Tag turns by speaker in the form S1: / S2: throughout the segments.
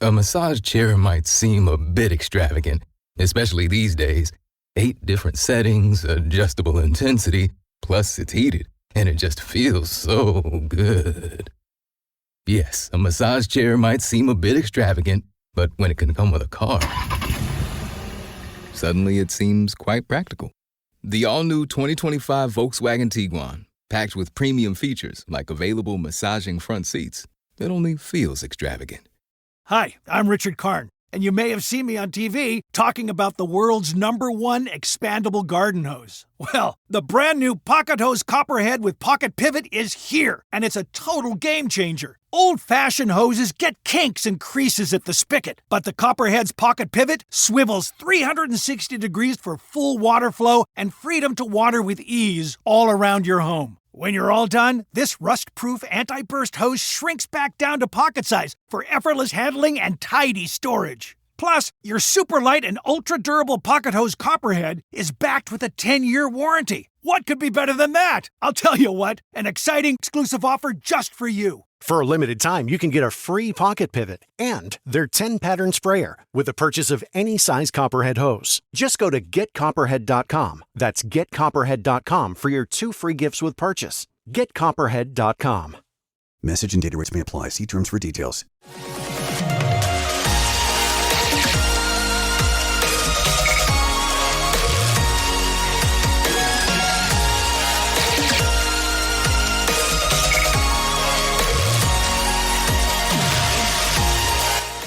S1: A massage chair might seem a bit extravagant, especially these days. 8 different settings, adjustable intensity, plus it's heated, and it just feels so good. Yes, a massage chair might seem a bit extravagant, but when it can come with a car, suddenly it seems quite practical. The all-new 2025 Volkswagen Tiguan, packed with premium features like available massaging front seats, it only feels extravagant.
S2: Hi, I'm Richard Karn, and you may have seen me on TV talking about the world's #1 expandable garden hose. Well, the brand new Pocket Hose Copperhead with Pocket Pivot is here, and it's a total game changer. Old-fashioned hoses get kinks and creases at the spigot, but the Copperhead's Pocket Pivot swivels 360 degrees for full water flow and freedom to water with ease all around your home. When you're all done, this rust-proof anti-burst hose shrinks back down to pocket size for effortless handling and tidy storage. Plus, your super light and ultra-durable Pocket Hose Copperhead is backed with a 10-year warranty. What could be better than that? I'll tell you what, an exciting exclusive offer just for you.
S3: For a limited time, you can get a free Pocket Pivot and their 10-pattern sprayer with the purchase of any size Copperhead hose. Just go to getcopperhead.com. That's getcopperhead.com for your 2 free gifts with purchase. Getcopperhead.com.
S4: Message and data rates may apply. See terms for details.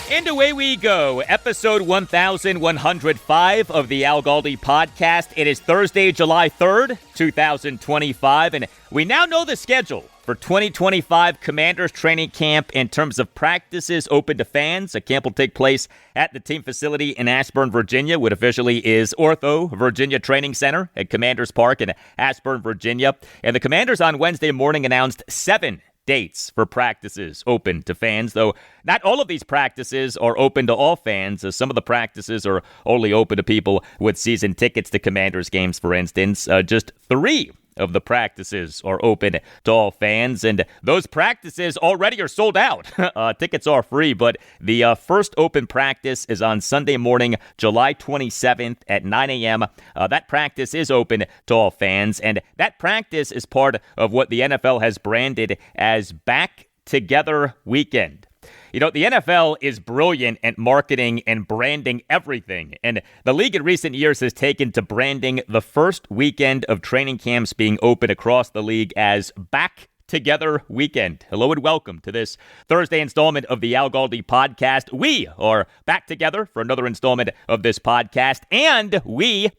S5: And away we go. Episode 1105 of the Al Galdi podcast. It is Thursday, July 3rd, 2025, and we now know the schedule for 2025 Commanders training camp in terms of practices open to fans. A camp will take place at the team facility in Ashburn, Virginia, what officially is Ortho Virginia Training Center at Commanders Park in Ashburn, Virginia. And the Commanders on Wednesday morning announced 7 dates for practices open to fans, though not all of these practices are open to all fans. Some of the practices are only open to people with season tickets to Commanders games, for instance. Just 3 of the practices are open to all fans, and those practices already are sold out. Tickets are free, but the first open practice is on Sunday morning, July 27th at 9 a.m. That practice is open to all fans, and that practice is part of what the NFL has branded as Back Together Weekend. You know, the NFL is brilliant at marketing and branding everything, and the league in recent years has taken to branding the first weekend of training camps being open across the league as Back Together Weekend. Hello and welcome to this Thursday installment of the Al Galdi podcast. We are back together for another installment of this podcast, and we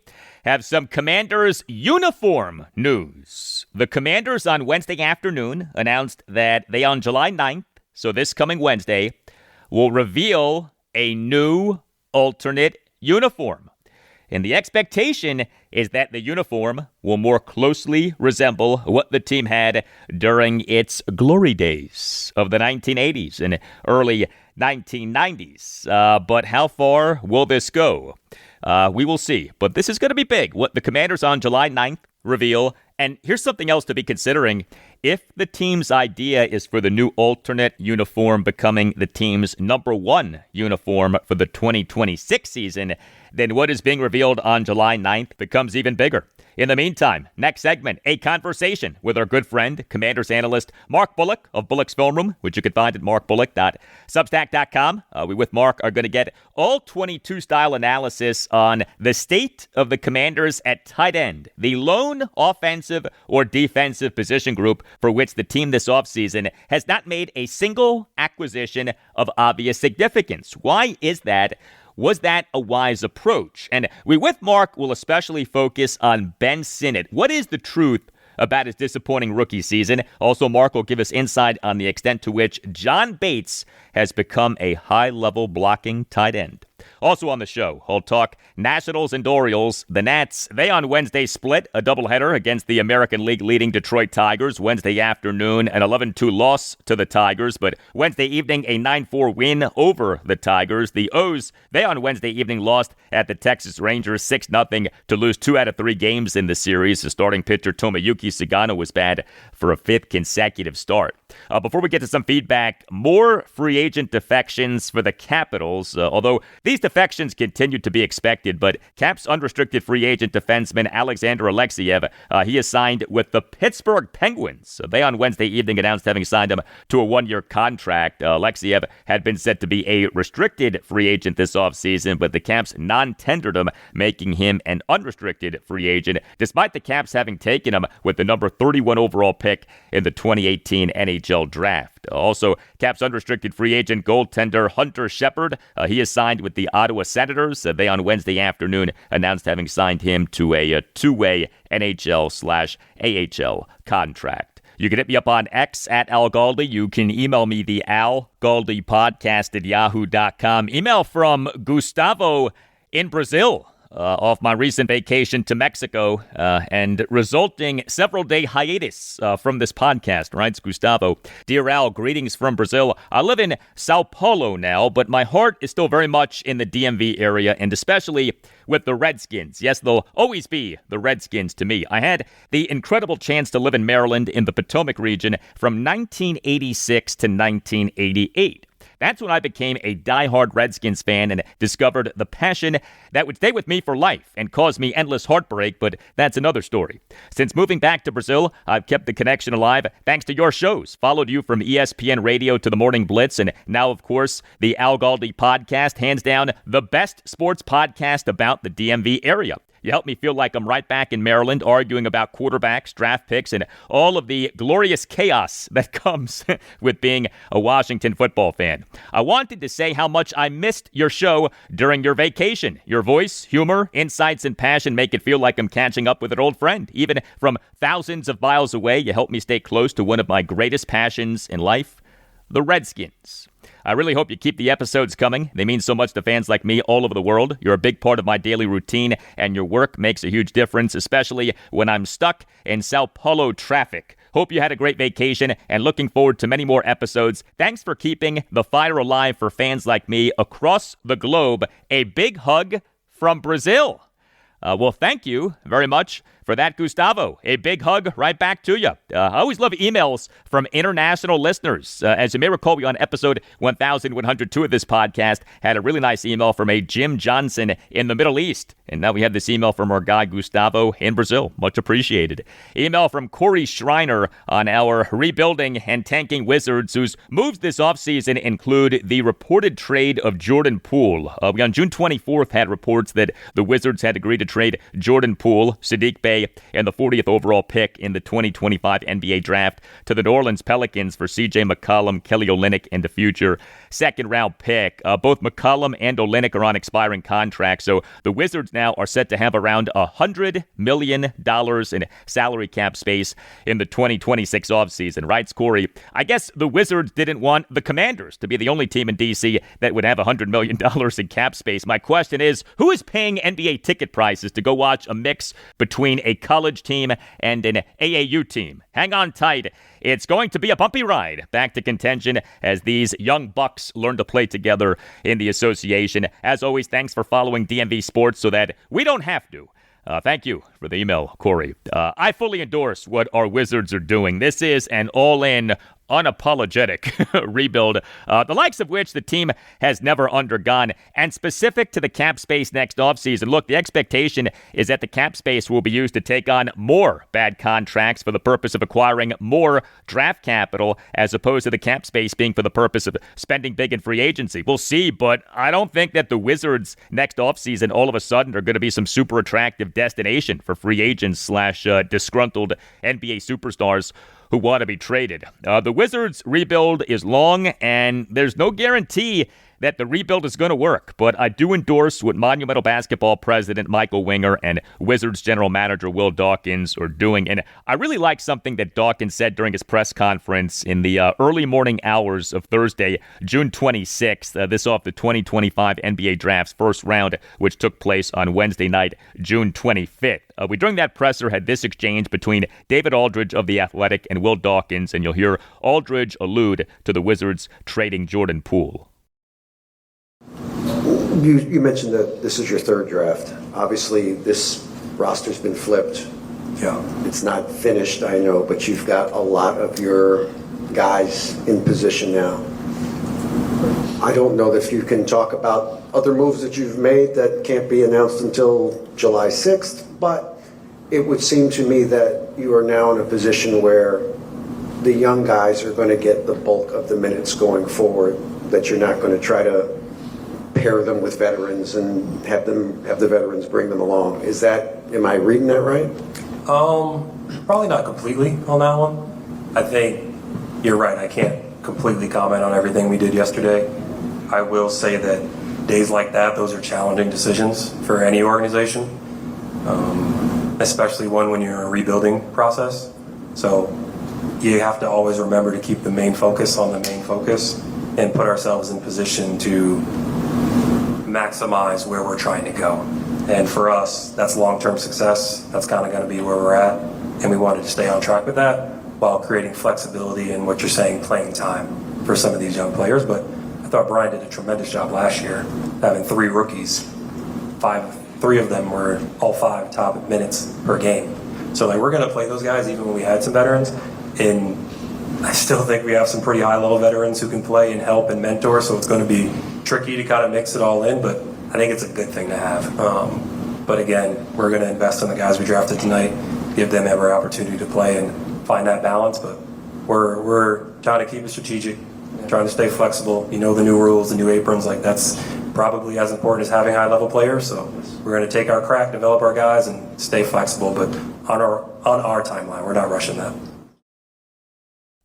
S5: have some Commanders uniform news. The Commanders on Wednesday afternoon announced that they on July 9th, so this coming Wednesday, will reveal a new alternate uniform. And the expectation is that the uniform will more closely resemble what the team had during its glory days of the 1980s and early 1990s. But how far will this go? We will see. But this is going to be big. What the Commanders on July 9th reveal. And here's something else to be considering. If the team's idea is for the new alternate uniform becoming the team's #1 uniform for the 2026 season, then what is being revealed on July 9th becomes even bigger. In the meantime, next segment, a conversation with our good friend, Commanders analyst Mark Bullock of Bullock's Film Room, which you can find at markbullock.substack.com. We with Mark are going to get all-22 style analysis on the state of the Commanders at tight end, the lone offensive or defensive position group for which the team this offseason has not made a single acquisition of obvious significance. Why is that? Was that a wise approach? And we with Mark will especially focus on Ben Sinnott. What is the truth about his disappointing rookie season? Also, Mark will give us insight on the extent to which John Bates has become a high-level blocking tight end. Also on the show, we'll talk Nationals and Orioles. The Nats, they on Wednesday split a doubleheader against the American League leading Detroit Tigers. Wednesday afternoon, an 11-2 loss to the Tigers, but Wednesday evening, a 9-4 win over the Tigers. The O's, they on Wednesday evening lost at the Texas Rangers 6-0 to lose 2 out of 3 games in the series. The starting pitcher Tomoyuki Sugano was bad for a 5th consecutive start. Before we get to some feedback, more free agent defections for the Capitals, although these defections continue to be expected, but Caps unrestricted free agent defenseman Alexander Alexeyev, he is signed with the Pittsburgh Penguins. They on Wednesday evening announced having signed him to a 1-year contract. Alexeyev had been set to be a restricted free agent this offseason, but the Caps non-tendered him, making him an unrestricted free agent, despite the Caps having taken him with the number 31 overall pick in the 2018 NHL Draft. Also, Caps unrestricted free agent goaltender Hunter Shepard, he is signed with the Ottawa Senators. They on Wednesday afternoon announced having signed him to a 2-way NHL/AHL contract. You can hit me up on X at Al Galdi. You can email me the Al Galdi podcast at yahoo.com. Email from Gustavo in Brazil. Off my recent vacation to Mexico and resulting several-day hiatus from this podcast, writes Gustavo. Dear Al, greetings from Brazil. I live in Sao Paulo now, but my heart is still very much in the DMV area, and especially with the Redskins. Yes, they'll always be the Redskins to me. I had the incredible chance to live in Maryland in the Potomac region from 1986 to 1988. That's when I became a diehard Redskins fan and discovered the passion that would stay with me for life and cause me endless heartbreak, but that's another story. Since moving back to Brazil, I've kept the connection alive thanks to your shows. Followed you from ESPN Radio to the Morning Blitz, and now, of course, the Al Galdi podcast, hands down the best sports podcast about the DMV area. You help me feel like I'm right back in Maryland arguing about quarterbacks, draft picks, and all of the glorious chaos that comes with being a Washington football fan. I wanted to say how much I missed your show during your vacation. Your voice, humor, insights, and passion make it feel like I'm catching up with an old friend. Even from thousands of miles away, you help me stay close to one of my greatest passions in life, the Redskins. I really hope you keep the episodes coming. They mean so much to fans like me all over the world. You're a big part of my daily routine, and your work makes a huge difference, especially when I'm stuck in Sao Paulo traffic. Hope you had a great vacation, and looking forward to many more episodes. Thanks for keeping the fire alive for fans like me across the globe. A big hug from Brazil. Well, thank you very much for that, Gustavo. A big hug right back to you. I always love emails from international listeners. As you may recall, we on episode 1102 of this podcast had a really nice email from a Jim Johnson in the Middle East. And now we have this email from our guy, Gustavo, in Brazil. Much appreciated. Email from Corey Schreiner on our rebuilding and tanking Wizards, whose moves this offseason include the reported trade of Jordan Poole. We on June 24th had reports that the Wizards had agreed to trade Jordan Poole, Saddiq Bey, and the 40th overall pick in the 2025 NBA draft to the New Orleans Pelicans for C.J. McCollum, Kelly Olynyk, and the future second-round pick. Both McCollum and Olynyk are on expiring contracts, so the Wizards now are set to have around $100 million in salary cap space in the 2026 offseason. Writes Corey, I guess the Wizards didn't want the Commanders to be the only team in D.C. that would have $100 million in cap space. My question is, who is paying NBA ticket prices to go watch a mix between a college team and an AAU team? Hang on tight. It's going to be a bumpy ride back to contention as these young bucks learn to play together in the association. As always, thanks for following DMV Sports so that we don't have to. Thank you for the email, Corey. I fully endorse what our Wizards are doing. This is an all-in, unapologetic rebuild, the likes of which the team has never undergone, and specific to the cap space next offseason. Look, the expectation is that the cap space will be used to take on more bad contracts for the purpose of acquiring more draft capital, as opposed to the cap space being for the purpose of spending big in free agency. We'll see, but I don't think that the Wizards next offseason all of a sudden are going to be some super attractive destination for free agents / disgruntled NBA superstars who want to be traded. The Wizards' rebuild is long, and there's no guarantee that the rebuild is going to work, but I do endorse what Monumental Basketball president Michael Winger and Wizards general manager Will Dawkins are doing. And I really like something that Dawkins said during his press conference in the early morning hours of Thursday, June 26th, this off the 2025 NBA Draft's first round, which took place on Wednesday night, June 25th. We, during that presser, had this exchange between David Aldridge of The Athletic and Will Dawkins, and you'll hear Aldridge allude to the Wizards trading Jordan Poole.
S6: You mentioned that this is your third draft. Obviously, this roster's been flipped.
S7: Yeah.
S6: It's not finished, I know, but you've got a lot of your guys in position now. I don't know if you can talk about other moves that you've made that can't be announced until July 6th, but it would seem to me that you are now in a position where the young guys are going to get the bulk of the minutes going forward, that you're not going to try to pair them with veterans and have the veterans bring them along. Am I reading that right?
S7: Probably not completely on that one. I think you're right. I can't completely comment on everything we did yesterday. I will say that days like that, those are challenging decisions for any organization, especially one when you're in a rebuilding process. So you have to always remember to keep the main focus on the main focus and put ourselves in position to maximize where we're trying to go. And for us, that's long-term success. That's kind of going to be where we're at. And we wanted to stay on track with that while creating flexibility in what you're saying, playing time for some of these young players. But I thought Brian did a tremendous job last year, having 3 rookies. 3 of them were all 5 top minutes per game. So we're going to play those guys even when we had some veterans. And I still think we have some pretty high-level veterans who can play and help and mentor. So it's going to be tricky to kind of mix it all in, but I think it's a good thing to have. But again, we're going to invest in the guys we drafted tonight, give them every opportunity to play and find that balance. But we're trying to keep it strategic, trying to stay flexible. You know the new rules, the new aprons, that's probably as important as having high-level players. So we're going to take our crack, develop our guys, and stay flexible. But on our timeline, we're not rushing that.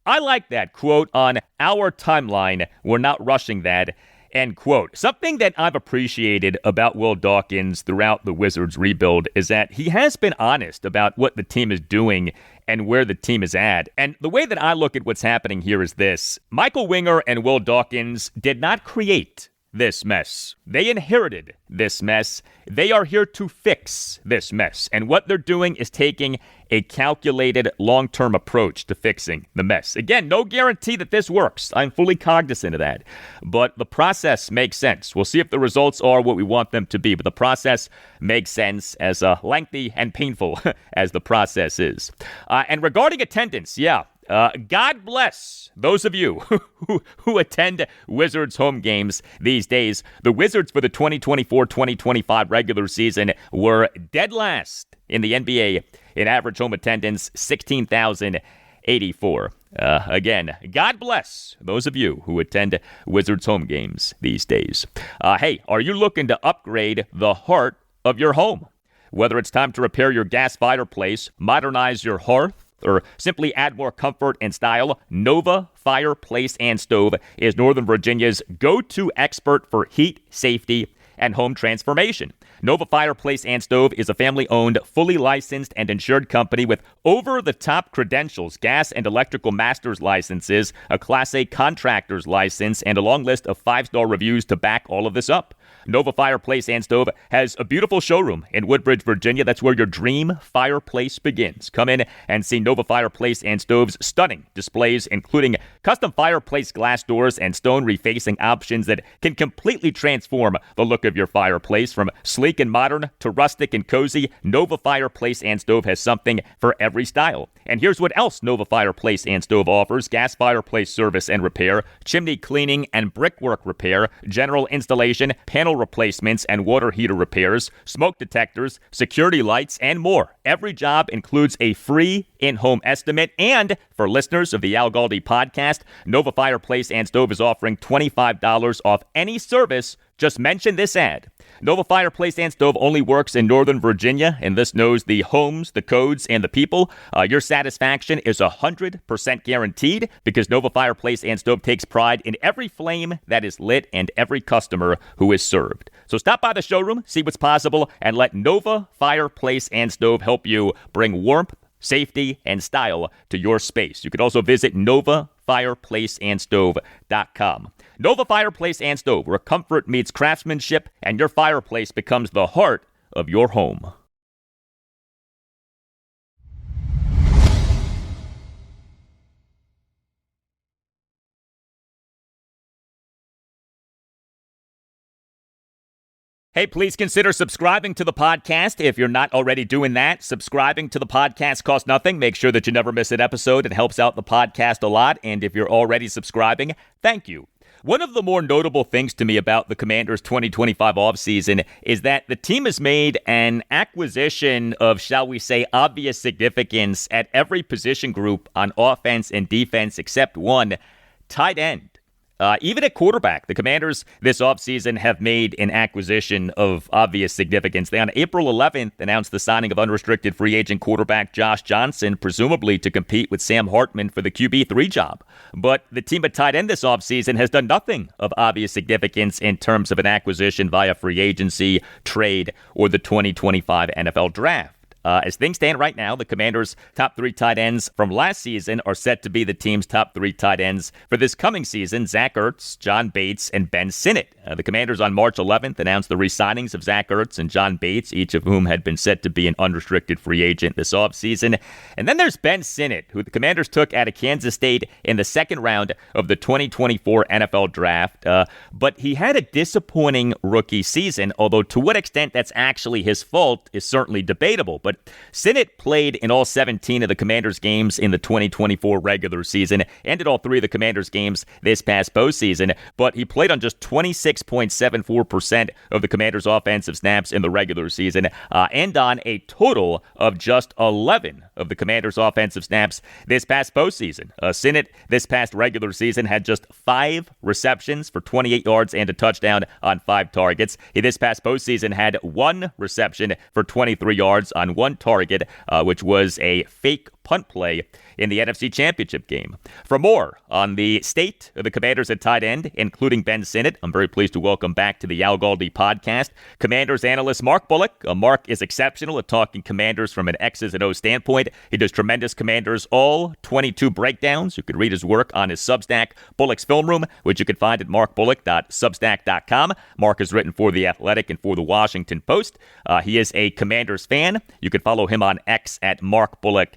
S5: I like that quote, on our timeline, we're not rushing that, end quote. Something that I've appreciated about Will Dawkins throughout the Wizards rebuild is that he has been honest about what the team is doing and where the team is at. And the way that I look at what's happening here is this. Michael Winger and Will Dawkins did not create this mess. They inherited this mess. They are here to fix this mess. And what they're doing is taking a calculated long-term approach to fixing the mess. Again, no guarantee that this works. I'm fully cognizant of that. But the process makes sense. We'll see if the results are what we want them to be. But the process makes sense, as lengthy and painful as the process is. And regarding attendance, God bless those of you who attend Wizards home games these days. The Wizards for the 2024-2025 regular season were dead last in the NBA in average home attendance, 16,084. Again, God bless those of you who attend Wizards home games these days. Hey, are you looking to upgrade the heart of your home? Whether it's time to repair your gas fireplace, modernize your hearth, or simply add more comfort and style, Nova Fireplace and Stove is Northern Virginia's go-to expert for heat, safety, and home transformation. Nova Fireplace and Stove is a family-owned, fully licensed and insured company with over-the-top credentials, gas and electrical master's licenses, a Class A contractor's license, and a long list of 5-star reviews to back all of this up. Nova Fireplace and Stove has a beautiful showroom in Woodbridge, Virginia. That's where your dream fireplace begins. Come in and see Nova Fireplace and Stove's stunning displays, including custom fireplace glass doors and stone refacing options that can completely transform the look of your fireplace. From sleek and modern to rustic and cozy, Nova Fireplace and Stove has something for every style. And here's what else Nova Fireplace and Stove offers: gas fireplace service and repair, chimney cleaning and brickwork repair, general installation, panel replacements and water heater repairs, smoke detectors, security lights, and more. Every job includes a free in-home estimate. And for listeners of the Al Galdi podcast, Nova Fireplace and Stove is offering $25 off any service Just mention this ad. Nova Fireplace and Stove only works in Northern Virginia, and this knows the homes, the codes, and the people. Your satisfaction is 100% guaranteed because Nova Fireplace and Stove takes pride in every flame that is lit and every customer who is served. So stop by the showroom, see what's possible, and let Nova Fireplace and Stove help you bring warmth, safety, and style to your space. You can also visit NovaFireplaceandStove.com. Nova Fireplace and Stove, where comfort meets craftsmanship and your fireplace becomes the heart of your home. Hey, please consider subscribing to the podcast. If you're not already doing that, subscribing to the podcast costs nothing. Make sure that you never miss an episode. It helps out the podcast a lot. And if you're already subscribing, thank you. One of the more notable things to me about the Commanders' 2025 offseason is that the team has made an acquisition of, shall we say, obvious significance at every position group on offense and defense except one, tight end. Even at quarterback, the Commanders this offseason have made an acquisition of obvious significance. They, on April 11th, announced the signing of unrestricted free agent quarterback Josh Johnson, presumably to compete with Sam Hartman for the QB3 job. But the team at tight end this offseason has done nothing of obvious significance in terms of an acquisition via free agency, trade, or the 2025 NFL Draft. As things stand right now, the Commanders' top three tight ends from last season are set to be the team's top three tight ends for this coming season: Zach Ertz, John Bates, and Ben Sinnott. The Commanders on March 11th announced the re-signings of Zach Ertz and John Bates, each of whom had been set to be an unrestricted free agent this offseason. And then there's Ben Sinnott, who the Commanders took out of Kansas State in the second round of the 2024 NFL Draft. But he had a disappointing rookie season, although to what extent that's actually his fault is certainly debatable. But Sinnott played in all 17 of the Commanders' games in the 2024 regular season and in all three of the Commanders' games this past postseason, but he played on just 26.74% of the Commanders' offensive snaps in the regular season and on a total of just 11 of the Commanders' offensive snaps this past postseason. Sinnott this past regular season had just 5 receptions for 28 yards and a touchdown on 5 targets. He this past postseason had 1 reception for 23 yards on 1 target, which was a fake punt play in the NFC Championship game. For more on the state of the Commanders at tight end, including Ben Sinnott, I'm very pleased to welcome back to the Al Galdi podcast Commanders analyst Mark Bullock. Mark is exceptional at talking Commanders from an X's and O's standpoint. He does tremendous Commanders All-22 breakdowns. You can read his work on his Substack, Bullock's Film Room, which you can find at markbullock.substack.com. Mark has written for The Athletic and for The Washington Post. He is a Commanders fan. You can follow him on X at Mark Bullock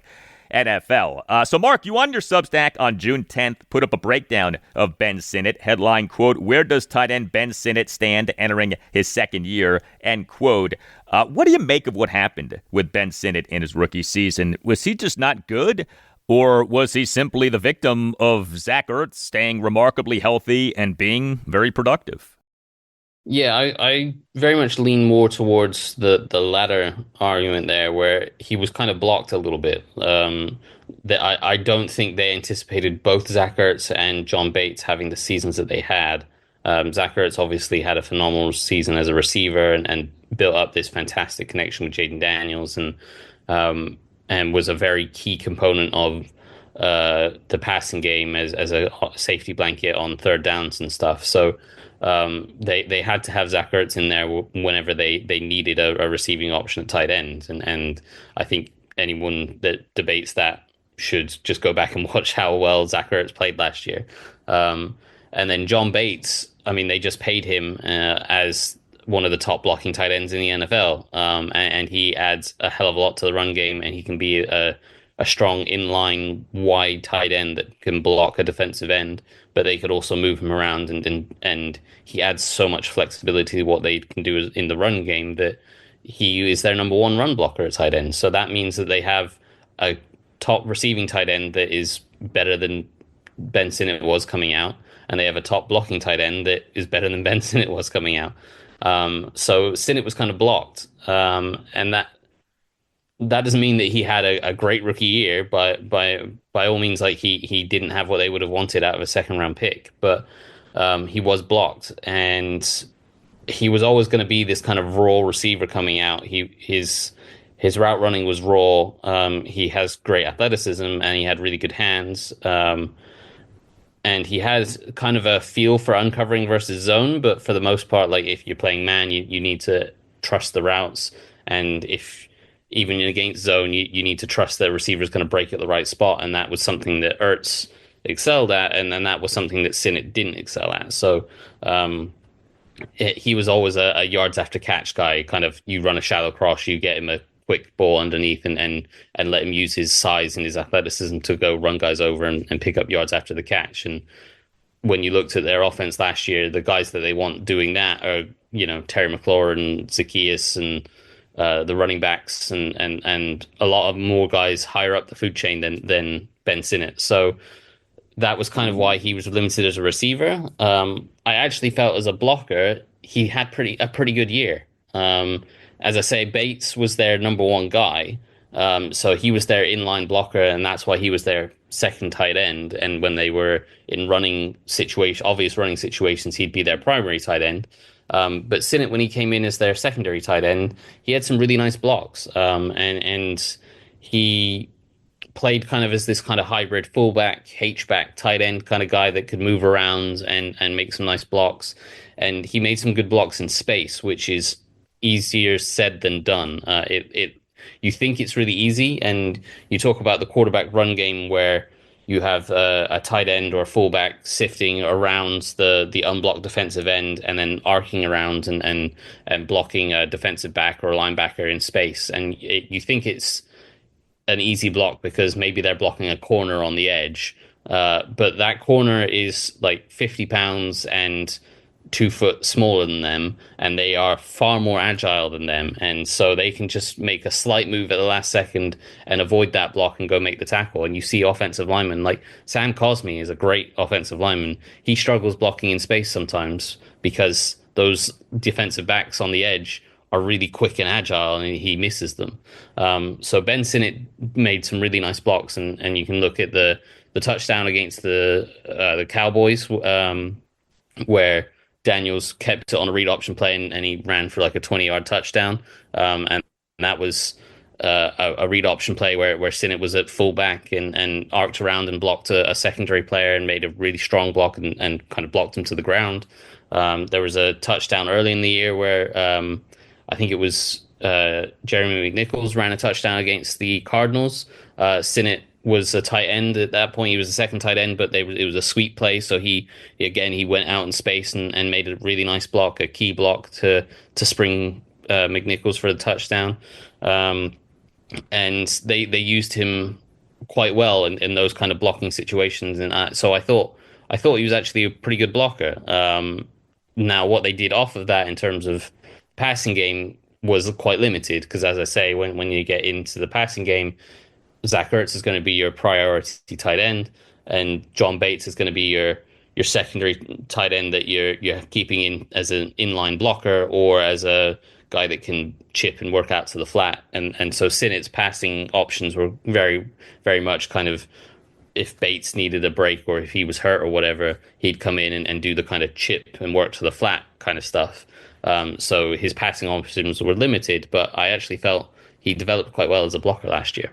S5: NFL. So, Mark, you on your Substack on June 10th put up a breakdown of Ben Sinnott. Headline, quote, "Where does tight end Ben Sinnott stand entering his second year?" End quote. What do you make of what happened with Ben Sinnott in his rookie season? Was he just not good? Or was he simply the victim of Zach Ertz staying remarkably healthy and being very productive?
S8: Yeah, I very much lean more towards the latter argument there, where he was kind of blocked a little bit. That I don't think they anticipated both Zach Ertz and John Bates having the seasons that they had. Zach Ertz obviously had a phenomenal season as a receiver and built up this fantastic connection with Jaden Daniels and was a very key component of the passing game as a safety blanket on third downs and stuff. So they had to have Zach Ertz in there whenever they needed a receiving option at tight end. And I think anyone that debates that should just go back and watch how well Zach Ertz played last year. And then John Bates, I mean, they just paid him as one of the top blocking tight ends in the NFL. And he adds a hell of a lot to the run game, and he can be a strong inline wide tight end that can block a defensive end, but they could also move him around, and he adds so much flexibility to what they can do in the run game that he is their number one run blocker at tight end. So that means that they have a top receiving tight end that is better than Ben Sinnott was coming out, and they have a top blocking tight end that is better than Ben Sinnott was coming out. So Sinnott was kind of blocked, and that doesn't mean that he had a great rookie year, but by all means, like he didn't have what they would have wanted out of a second round pick, but he was blocked, and he was always going to be this kind of raw receiver coming out. His route running was raw. He has great athleticism and he had really good hands. And he has kind of a feel for uncovering versus zone, but for the most part, like if you're playing man, you need to trust the routes. And if even against zone, you need to trust the receiver is going to break at the right spot. And that was something that Ertz excelled at, and then that was something that Sinnott didn't excel at. So he was always a yards after catch guy. Kind of you run a shallow cross, you get him a quick ball underneath and let him use his size and his athleticism to go run guys over and pick up yards after the catch. And when you looked at their offense last year, the guys that they want doing that are, Terry McLaurin, Zacchaeus, and the running backs and a lot of more guys higher up the food chain than Ben Sinnott. So that was kind of why he was limited as a receiver. I actually felt as a blocker, he had a pretty good year. As I say, Bates was their number one guy. So he was their inline blocker, and that's why he was their second tight end. And when they were in obvious running situations, he'd be their primary tight end. But Sinnott, when he came in as their secondary tight end, he had some really nice blocks. And he played kind of as this kind of hybrid fullback, H-back, tight end kind of guy that could move around and make some nice blocks. And he made some good blocks in space, which is easier said than done. You think it's really easy, and you talk about the quarterback run game where you have a tight end or a fullback sifting around the unblocked defensive end and then arcing around and blocking a defensive back or a linebacker in space. And you think it's an easy block because maybe they're blocking a corner on the edge. But that corner is like 50 pounds and 2 foot smaller than them, and they are far more agile than them. And so they can just make a slight move at the last second and avoid that block and go make the tackle. And you see offensive linemen like Sam Cosmi is a great offensive lineman. He struggles blocking in space sometimes because those defensive backs on the edge are really quick and agile, and he misses them. So Ben Sinnott made some really nice blocks, and you can look at the touchdown against the Cowboys, where Daniels kept it on a read option play and he ran for like a 20-yard touchdown. And that was a read option play where Sinnott was at fullback and arced around and blocked a secondary player and made a really strong block and kind of blocked him to the ground. There was a touchdown early in the year where I think it was Jeremy McNichols ran a touchdown against the Cardinals. Sinnott was a tight end at that point. He was a second tight end, but it was a sweep play. So he went out in space and made a really nice block, a key block to spring McNichols for the touchdown. And they used him quite well in those kind of blocking situations. And so I thought he was actually a pretty good blocker. Now, what they did off of that in terms of passing game was quite limited, because as I say, when you get into the passing game, Zach Ertz is going to be your priority tight end, and John Bates is going to be your secondary tight end that you're keeping in as an inline blocker or as a guy that can chip and work out to the flat. And so Sinnott's passing options were very, very much kind of, if Bates needed a break or if he was hurt or whatever, he'd come in and do the kind of chip and work to the flat kind of stuff. So his passing options were limited, but I actually felt he developed quite well as a blocker last year.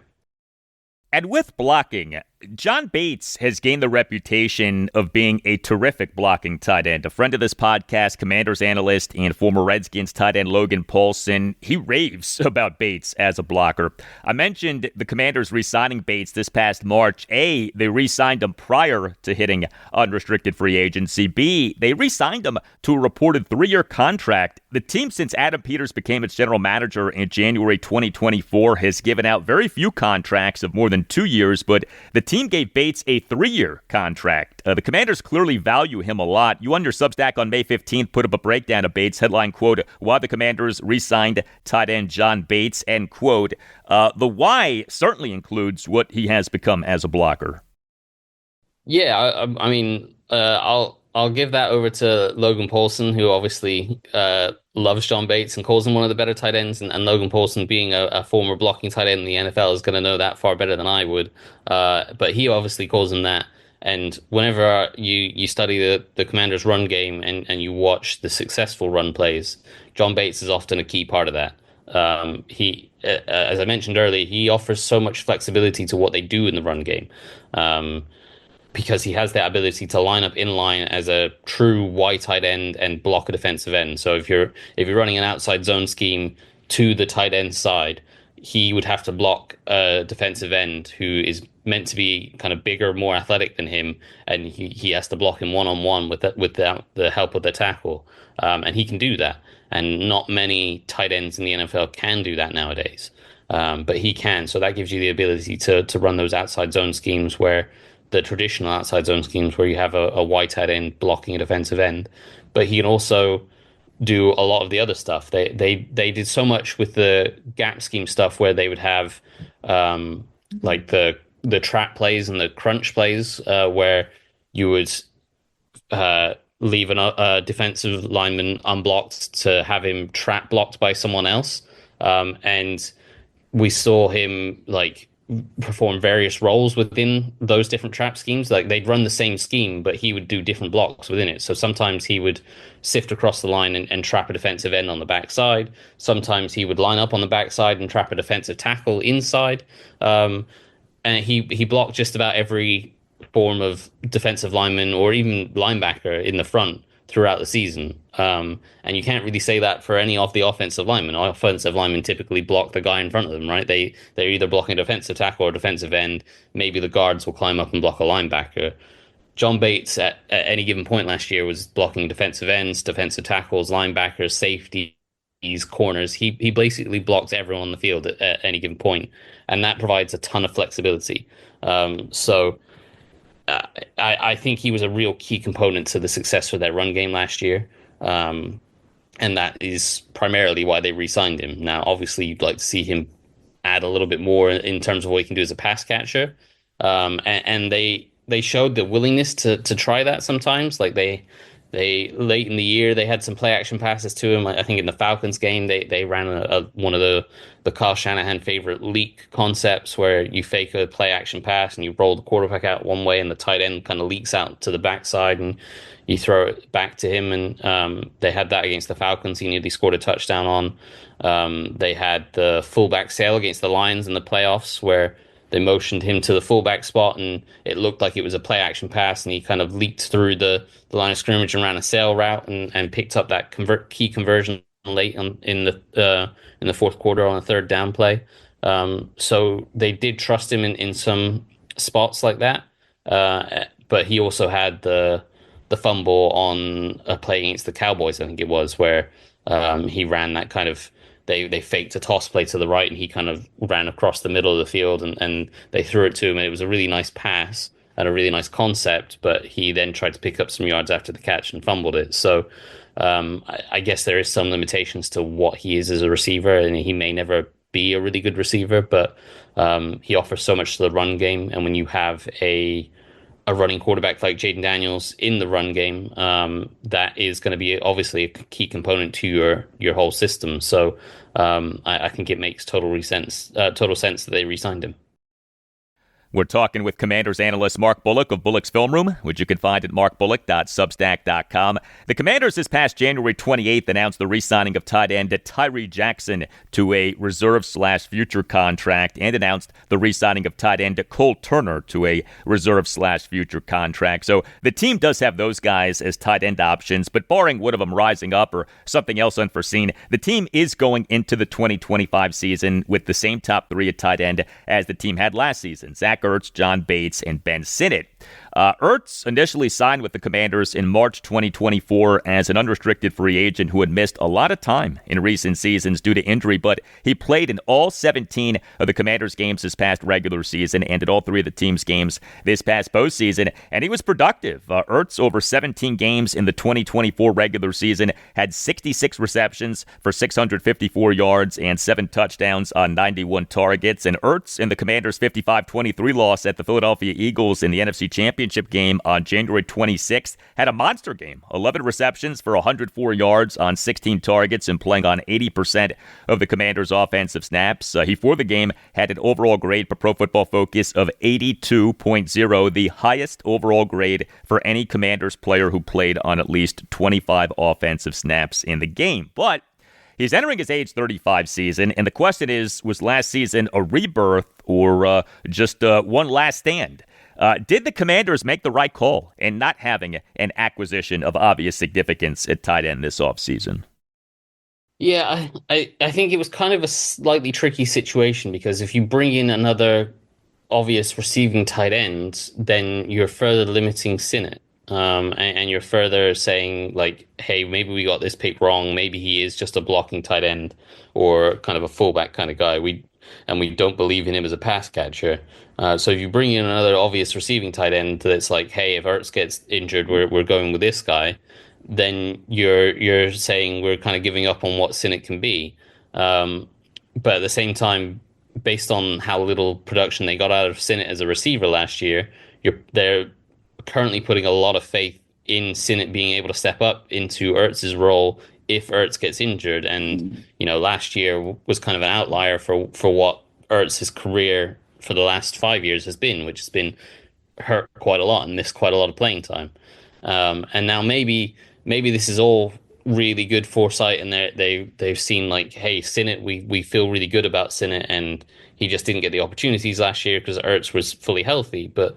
S5: And with blocking, John Bates has gained the reputation of being a terrific blocking tight end. A friend of this podcast, Commanders analyst and former Redskins tight end Logan Paulson, he raves about Bates as a blocker. I mentioned the Commanders re-signing Bates this past March. A, they re-signed him prior to hitting unrestricted free agency. B, they re-signed him to a reported 3-year contract. The team, since Adam Peters became its general manager in January 2024, has given out very few contracts of more than 2 years, but the team gave Bates a 3-year contract. The Commanders clearly value him a lot. You on your Substack on May 15th put up a breakdown of Bates, headline quote, why the Commanders re-signed tight end John Bates, end quote. The why certainly includes what he has become as a blocker.
S8: Yeah, I mean, I'll give that over to Logan Paulson, who obviously loves John Bates and calls him one of the better tight ends. And Logan Paulson, being a former blocking tight end in the NFL, is going to know that far better than I would. But he obviously calls him that. And whenever you study the Commanders' run game and you watch the successful run plays, John Bates is often a key part of that. As I mentioned earlier, he offers so much flexibility to what they do in the run game. Because he has that ability to line up in line as a true wide tight end and block a defensive end. So if you're running an outside zone scheme to the tight end side, he would have to block a defensive end who is meant to be kind of bigger, more athletic than him, and he has to block him one-on-one without the help of the tackle. And he can do that. And not many tight ends in the NFL can do that nowadays. But he can. So that gives you the ability to run those outside zone schemes where the traditional outside zone schemes where you have a wide tight end blocking a defensive end. But he can also do a lot of the other stuff. They did so much with the gap scheme stuff where they would have like the trap plays and the crunch plays where you would leave a defensive lineman unblocked to have him trap blocked by someone else. And we saw him like perform various roles within those different trap schemes. Like they'd run the same scheme, but he would do different blocks within it. So sometimes he would sift across the line and trap a defensive end on the backside. Sometimes he would line up on the backside and trap a defensive tackle inside. And he blocked just about every form of defensive lineman or even linebacker in the front throughout the season. And you can't really say that for any of the offensive linemen. Offensive linemen typically block the guy in front of them, right? They're either blocking a defensive tackle or a defensive end. Maybe the guards will climb up and block a linebacker. John Bates at any given point last year was blocking defensive ends, defensive tackles, linebackers, safeties, corners. He basically blocked everyone on the field at any given point, and that provides a ton of flexibility. I think he was a real key component to the success for that run game last year. And that is primarily why they re-signed him. Now, obviously, you'd like to see him add a little bit more in terms of what he can do as a pass catcher. And they showed the willingness to try that sometimes. Like they late in the year, they had some play action passes to him. I think in the Falcons game, they ran one of the Kyle Shanahan favorite leak concepts where you fake a play action pass and you roll the quarterback out one way and the tight end kind of leaks out to the backside and you throw it back to him. And they had that against the Falcons. He nearly scored a touchdown on. They had the fullback sail against the Lions in the playoffs where they motioned him to the fullback spot, and it looked like it was a play-action pass, and he kind of leaked through the line of scrimmage and ran a sail route and picked up that key conversion late in the fourth quarter on a third down play. So they did trust him in some spots like that, but he also had the fumble on a play against the Cowboys, I think it was, where he ran that kind of... They faked a toss play to the right and he kind of ran across the middle of the field and they threw it to him, and it was a really nice pass and a really nice concept, but he then tried to pick up some yards after the catch and fumbled it. So I guess there is some limitations to what he is as a receiver, and he may never be a really good receiver, but he offers so much to the run game, and when you have a running quarterback like Jaden Daniels in the run game, that is going to be obviously a key component to your whole system. So I think it makes total sense that they re-signed him.
S5: We're talking with Commanders analyst Mark Bullock of Bullock's Film Room, which you can find at markbullock.substack.com. The Commanders this past January 28th announced the re-signing of tight end Tyree Jackson to a reserve/future contract, and announced the re-signing of tight end Cole Turner to a reserve/future contract. So the team does have those guys as tight end options, but barring one of them rising up or something else unforeseen, the team is going into the 2025 season with the same top three at tight end as the team had last season: Zach Ertz, John Bates, and Ben Sinnott. Ertz initially signed with the Commanders in March 2024 as an unrestricted free agent who had missed a lot of time in recent seasons due to injury, but he played in all 17 of the Commanders' games this past regular season and in all 3 of the team's games this past postseason, and he was productive. Ertz, over 17 games in the 2024 regular season, had 66 receptions for 654 yards and 7 touchdowns on 91 targets, and Ertz in the Commanders' 55-23 loss at the Philadelphia Eagles in the NFC Championship championship game on January 26th. Had a monster game, 11 receptions for 104 yards on 16 targets and playing on 80% of the Commanders' offensive snaps. He, for the game, had an overall grade for Pro Football Focus of 82.0, the highest overall grade for any Commanders player who played on at least 25 offensive snaps in the game. But he's entering his age 35 season, and the question is, was last season a rebirth or just one last stand? Did the Commanders make the right call in not having an acquisition of obvious significance at tight end this offseason?
S8: Yeah, I think it was kind of a slightly tricky situation because if you bring in another obvious receiving tight end, then you're further limiting Sinnott. And you're further saying, like, hey, maybe we got this pick wrong. Maybe he is just a blocking tight end or kind of a fullback kind of guy. We don't believe in him as a pass catcher. So if you bring in another obvious receiving tight end that's like, hey, if Ertz gets injured, we're going with this guy, then you're saying we're kind of giving up on what Sinnott can be. But at the same time, based on how little production they got out of Sinnott as a receiver last year, they're currently putting a lot of faith in Sinnott being able to step up into Ertz's role if Ertz gets injured. And, last year was kind of an outlier for what Ertz's career for the last 5 years has been, which has been hurt quite a lot and missed quite a lot of playing time. And now maybe this is all really good foresight and they've seen like, hey, Sinnott, we feel really good about Sinnott, and he just didn't get the opportunities last year because Ertz was fully healthy. But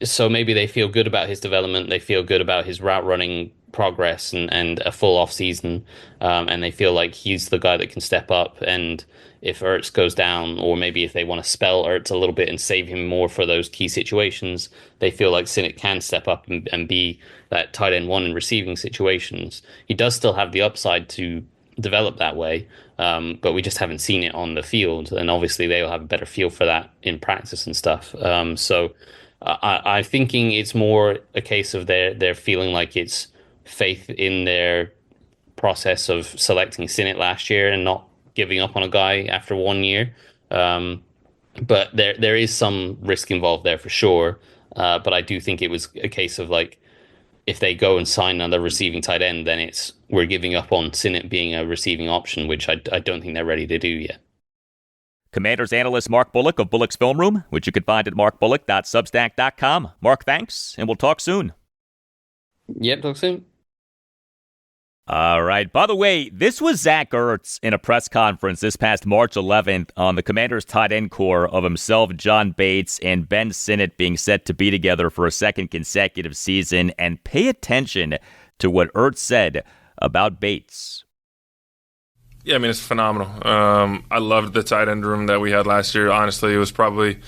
S8: so maybe they feel good about his development. They feel good about his route running progress and a full off season. And they feel like he's the guy that can step up. And if Ertz goes down, or maybe if they want to spell Ertz a little bit and save him more for those key situations, they feel like Sinnott can step up and be that tight end one in receiving situations. He does still have the upside to develop that way, but we just haven't seen it on the field. And obviously they'll have a better feel for that in practice and stuff. So I'm thinking it's more a case of they're feeling like it's faith in their process of selecting Sinnott last year and not giving up on a guy after 1 year. But there is some risk involved there for sure. But I do think it was a case of like, if they go and sign another receiving tight end, then we're giving up on Sinnott being a receiving option, which I don't think they're ready to do yet.
S5: Commanders analyst Mark Bullock of Bullock's Film Room, which you can find at markbullock.substack.com. Mark, thanks, and we'll talk soon.
S8: Yep, talk soon.
S5: All right. By the way, this was Zach Ertz in a press conference this past March 11th on the Commanders' tight end core of himself, John Bates, and Ben Sinnott being set to be together for a second consecutive season. And pay attention to what Ertz said about Bates.
S9: Yeah, I mean, it's phenomenal. I loved the tight end room that we had last year. Honestly, it was probably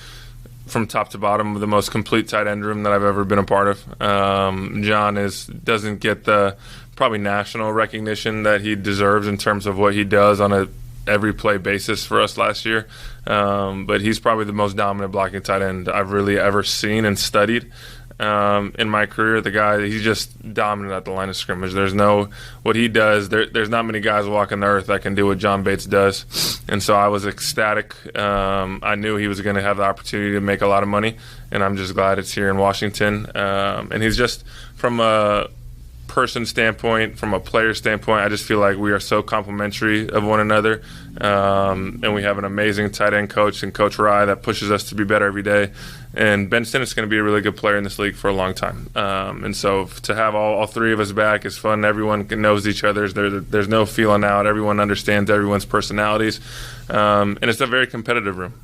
S9: from top to bottom the most complete tight end room that I've ever been a part of. John doesn't get the probably national recognition that he deserves in terms of what he does on a every play basis for us last year. But he's probably the most dominant blocking tight end I've really ever seen and studied in my career. The guy, he's just dominant at the line of scrimmage. There's what he does, there's not many guys walking the earth that can do what John Bates does. And so I was ecstatic. I knew he was going to have the opportunity to make a lot of money, and I'm just glad it's here in Washington. And he's just, from a person standpoint, from a player standpoint, I just feel like we are so complimentary of one another, and we have an amazing tight end coach and Coach Rye that pushes us to be better every day. And Ben Sinnott's going to be a really good player in this league for a long time, and so to have all three of us back is fun. Everyone knows each other. There's no feeling out. Everyone understands everyone's personalities, and it's a very competitive room.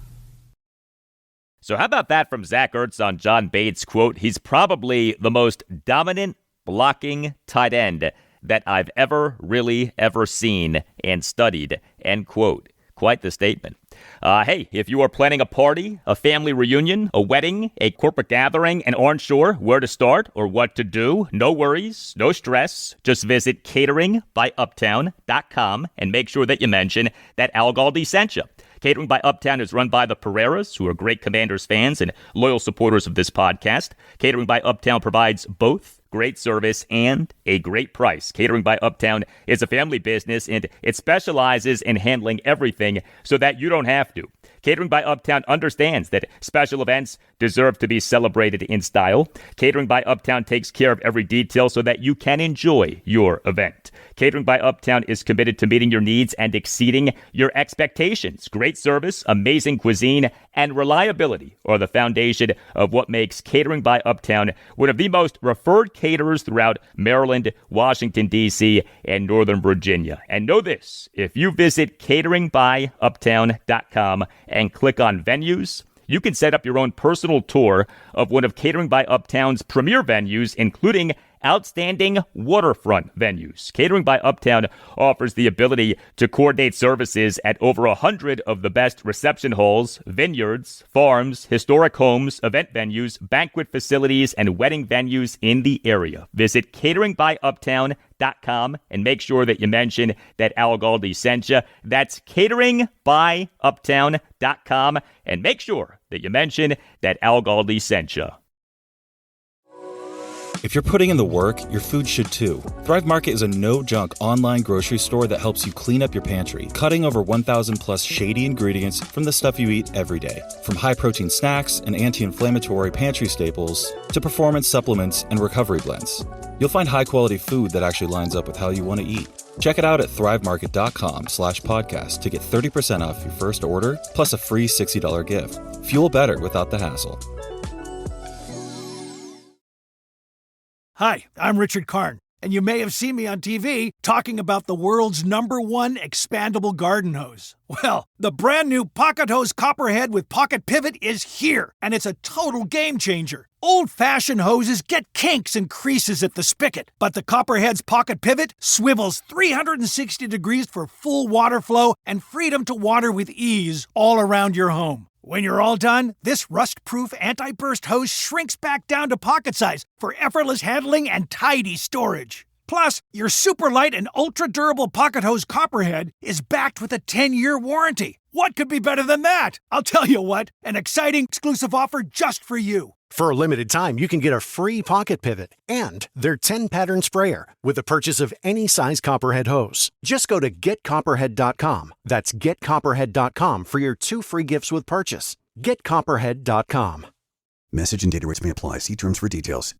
S5: So how about that from Zach Ertz on John Bates? Quote, he's probably the most dominant blocking tight end that I've ever seen and studied, end quote. Quite the statement. Hey, if you are planning a party, a family reunion, a wedding, a corporate gathering, and aren't sure where to start or what to do, no worries, no stress. Just visit cateringbyuptown.com and make sure that you mention that Al Galdi sent you. Catering by Uptown is run by the Pereiras, who are great Commanders fans and loyal supporters of this podcast. Catering by Uptown provides both great service and a great price. Catering by Uptown is a family business, and it specializes in handling everything so that you don't have to. Catering by Uptown understands that special events deserve to be celebrated in style. Catering by Uptown takes care of every detail so that you can enjoy your event. Catering by Uptown is committed to meeting your needs and exceeding your expectations. Great service, amazing cuisine, and reliability are the foundation of what makes Catering by Uptown one of the most referred caterers throughout Maryland, Washington, D.C., and Northern Virginia. And know this, if you visit cateringbyuptown.com and click on venues, you can set up your own personal tour of one of Catering by Uptown's premier venues, including outstanding waterfront venues. Catering by Uptown offers the ability to coordinate services at over 100 of the best reception halls, vineyards, farms, historic homes, event venues, banquet facilities, and wedding venues in the area. Visit cateringbyuptown.com and make sure that you mention that Al Galdi sent you. That's cateringbyuptown.com and make sure that you mention that Al Galdi sent you.
S10: If you're putting in the work, your food should too. Thrive Market is a no-junk online grocery store that helps you clean up your pantry, cutting over 1,000 plus shady ingredients from the stuff you eat every day. From high-protein snacks and anti-inflammatory pantry staples to performance supplements and recovery blends. You'll find high-quality food that actually lines up with how you want to eat. Check it out at thrivemarket.com/podcast to get 30% off your first order, plus a free $60 gift. Fuel better without the hassle.
S2: Hi, I'm Richard Karn, and you may have seen me on TV talking about the world's #1 expandable garden hose. Well, the brand new Pocket Hose Copperhead with Pocket Pivot is here, and it's a total game changer. Old-fashioned hoses get kinks and creases at the spigot, but the Copperhead's Pocket Pivot swivels 360 degrees for full water flow and freedom to water with ease all around your home. When you're all done, this rust-proof anti-burst hose shrinks back down to pocket size for effortless handling and tidy storage. Plus, your super light and ultra-durable Pocket Hose Copperhead is backed with a 10-year warranty. What could be better than that? I'll tell you what, an exciting exclusive offer just for you.
S3: For a limited time, you can get a free pocket pivot and their 10-pattern sprayer with the purchase of any size Copperhead hose. Just go to getcopperhead.com. That's getcopperhead.com for your 2 free gifts with purchase. Getcopperhead.com.
S4: Message and data rates may apply. See terms for details.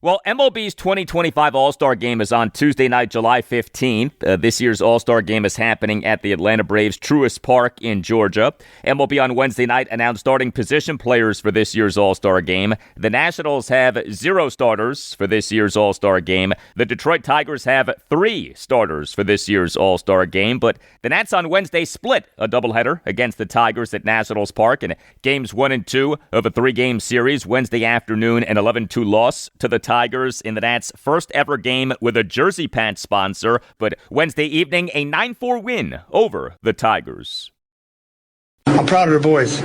S5: Well, MLB's 2025 All-Star Game is on Tuesday night, July 15th. This year's All-Star Game is happening at the Atlanta Braves Truist Park in Georgia. MLB on Wednesday night announced starting position players for this year's All-Star Game. The Nationals have 0 starters for this year's All-Star Game. The Detroit Tigers have 3 starters for this year's All-Star Game. But the Nats on Wednesday split a doubleheader against the Tigers at Nationals Park in games 1 and 2 of a 3-game series. Wednesday afternoon, an 11-2 loss to the Tigers in the Nats' first ever game with a jersey pants sponsor, but Wednesday evening, a 9-4 win over the Tigers.
S11: I'm proud of the boys.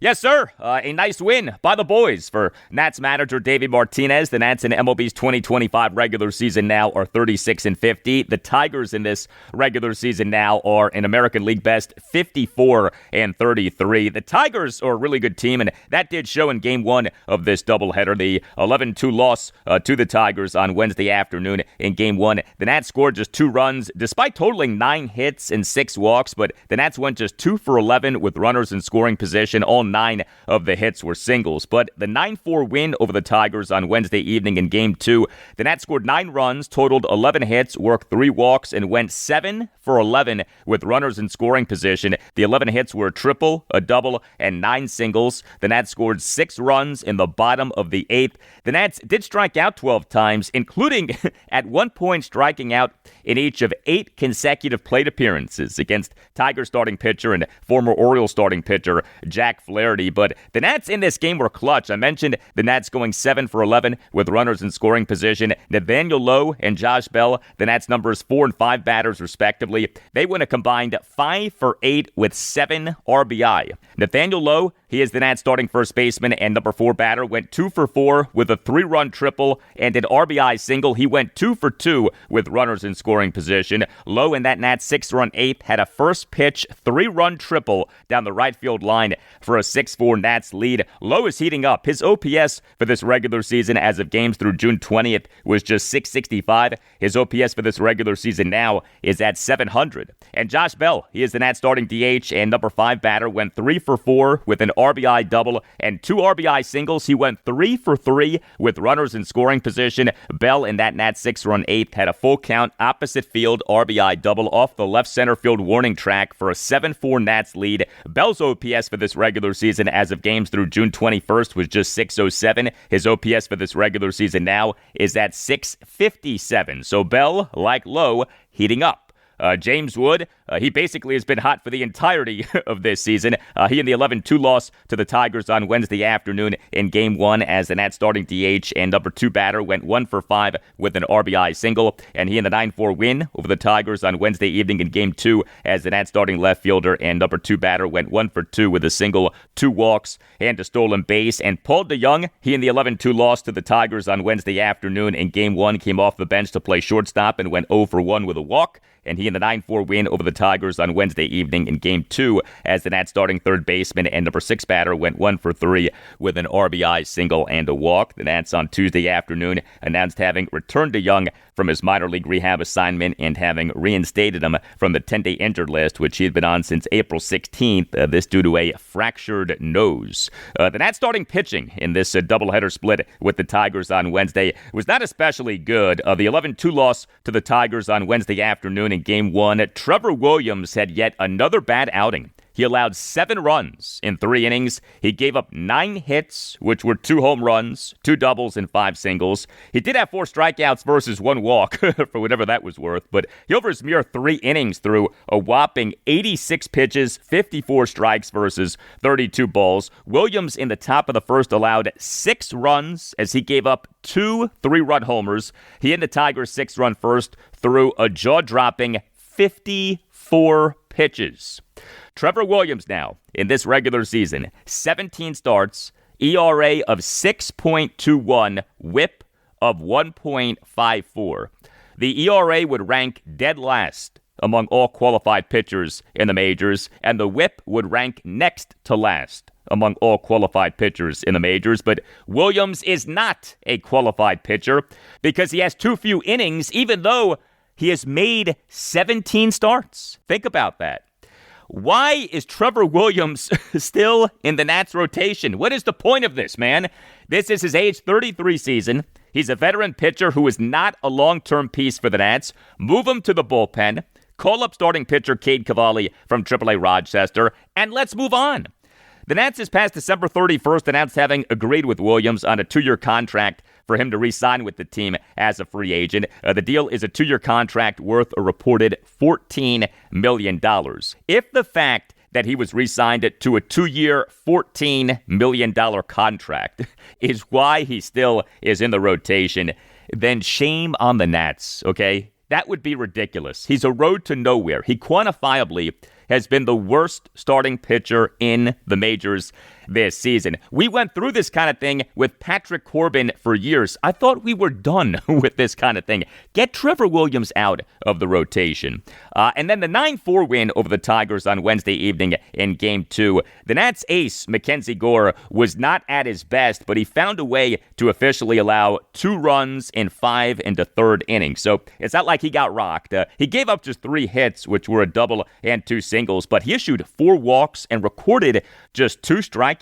S5: Yes, sir. A nice win by the boys for Nats manager Davey Martinez. The Nats in MLB's 2025 regular season now are 36-50. The Tigers in this regular season now are an American League best 54-33. The Tigers are a really good team, and that did show in Game 1 of this doubleheader. The 11-2 loss to the Tigers on Wednesday afternoon in Game 1. The Nats scored just 2 runs, despite totaling 9 hits and 6 walks, but the Nats went just 2 for 11 with runners in scoring position. All 9 of the hits were singles. But the 9-4 win over the Tigers on Wednesday evening in Game 2, the Nats scored 9 runs, totaled 11 hits, worked 3 walks, and went 7 for 11 with runners in scoring position. The 11 hits were a triple, a double, and 9 singles. The Nats scored 6 runs in the bottom of the 8th. The Nats did strike out 12 times, including at one point striking out in each of 8 consecutive plate appearances against Tiger starting pitcher and former Orioles starting pitcher Jack Flaherty. But the Nats in this game were clutch. I mentioned the Nats going 7 for 11 with runners in scoring position. Nathaniel Lowe and Josh Bell, the Nats numbers 4 and 5 batters respectively. They went a combined 5 for 8 with 7 RBI. Nathaniel Lowe, he is the Nats starting first baseman and number 4 batter, went 2 for 4 with a 3-run triple and an RBI single. He went 2 for 2 with runners in scoring position. Lowe in that Nats 6-run 8th had a first pitch 3-run triple down the right field line for a 6-4 Nats lead. Lowe is heating up. His OPS for this regular season as of games through June 20th was just .665. His OPS for this regular season now is at .700. And Josh Bell, he is the Nats starting DH and number 5 batter, went 3 for 4 with an RBI double and 2 RBI singles. He went 3 for 3 with runners in scoring position. Bell in that Nats 6-run 8th had a full count opposite field RBI double off the left center field warning track for a 7-4 Nats lead. Bell's OPS for this regular season as of games through June 21st was just .607. His OPS for this regular season now is at .657. So Bell, like Lowe, heating up. James Wood, he basically has been hot for the entirety of this season. He in the 11-2 loss to the Tigers on Wednesday afternoon in Game 1 as the Nats starting DH and number 2 batter went 1 for 5 with an RBI single. And he in the 9-4 win over the Tigers on Wednesday evening in Game 2 as the Nats starting left fielder and number 2 batter went 1 for 2 with a single, 2 walks, and a stolen base. And Paul DeJong, he in the 11-2 loss to the Tigers on Wednesday afternoon in Game 1 came off the bench to play shortstop and went 0 for 1 with a walk. And he in the 9-4 win over the Tigers on Wednesday evening in Game 2 as the Nats starting third baseman and number 6 batter went 1 for 3 with an RBI single and a walk. The Nats on Tuesday afternoon announced having returned DeJong from his minor league rehab assignment and having reinstated him from the 10-day injured list, which he had been on since April 16th, this due to a fractured nose. The Nats starting pitching in this doubleheader split with the Tigers on Wednesday was not especially good. The 11-2 loss to the Tigers on Wednesday afternoon in Game 1, Trevor Williams had yet another bad outing. He allowed 7 runs in 3 innings. He gave up 9 hits, which were 2 home runs, 2 doubles, and 5 singles. He did have 4 strikeouts versus 1 walk, for whatever that was worth, but he over his mere 3 innings threw a whopping 86 pitches, 54 strikes versus 32 balls. Williams in the top of the first allowed 6 runs as he gave up 2 3-run homers. He in the Tigers' 6-run first threw a jaw-dropping 54 pitches. Trevor Williams now, in this regular season, 17 starts, ERA of 6.21, whip of 1.54. The ERA would rank dead last among all qualified pitchers in the majors, and the whip would rank next to last among all qualified pitchers in the majors. But Williams is not a qualified pitcher because he has too few innings, even though he has made 17 starts. Think about that. Why is Trevor Williams still in the Nats rotation? What is the point of this, man? This is his age 33 season. He's a veteran pitcher who is not a long-term piece for the Nats. Move him to the bullpen. Call up starting pitcher Cade Cavalli from AAA Rochester, and let's move on. The Nats this past December 31st announced having agreed with Williams on a 2-year contract for him to re-sign with the team as a free agent. The deal is a 2-year contract worth a reported $14 million. If the fact that he was re-signed to a 2-year, $14 million contract is why he still is in the rotation, then shame on the Nats, okay? That would be ridiculous. He's a road to nowhere. He quantifiably has been the worst starting pitcher in the majors this season. We went through this kind of thing with Patrick Corbin for years. I thought we were done with this kind of thing. Get Trevor Williams out of the rotation. And then the 9-4 win over the Tigers on Wednesday evening in Game 2. The Nats ace, Mackenzie Gore, was not at his best, but he found a way to officially allow 2 runs in 5 into 3rd innings. So it's not like he got rocked. He gave up just 3 hits, which were a double and 2 singles, but he issued 4 walks and recorded just 2 strikeouts.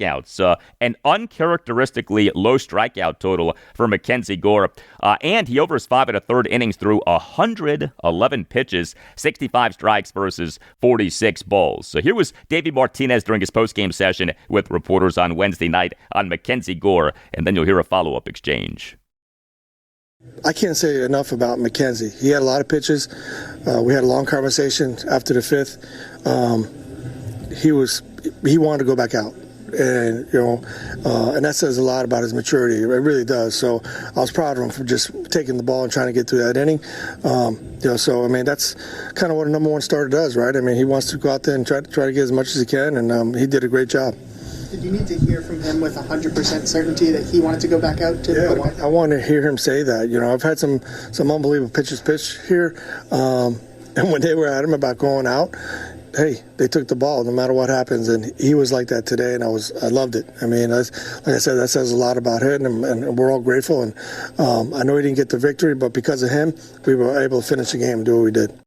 S5: An uncharacteristically low strikeout total for Mackenzie Gore. And he over his 5 1/3 innings threw 111 pitches, 65 strikes versus 46 balls. So here was Davey Martinez during his postgame session with reporters on Wednesday night on Mackenzie Gore, and then you'll hear a follow-up exchange.
S11: I can't say enough about Mackenzie. He had a lot of pitches. We had a long conversation after the 5th. He wanted to go back out. And, and that says a lot about his maturity. It really does. So I was proud of him for just taking the ball and trying to get through that inning. So, I mean, that's kind of what a number 1 starter does, right? I mean, he wants to go out there and try to get as much as he can, and he did a great job.
S12: Did you need to hear from him with 100% certainty that he wanted to go back out to the bullpen?
S11: I want to hear him say that. I've had some unbelievable pitches pitched here, and when they were at him about going out, hey, they took the ball no matter what happens, and he was like that today, and I loved it. I mean, like I said, that says a lot about him, and we're all grateful. And I know he didn't get the victory, but because of him, we were able to finish the game and do what we did.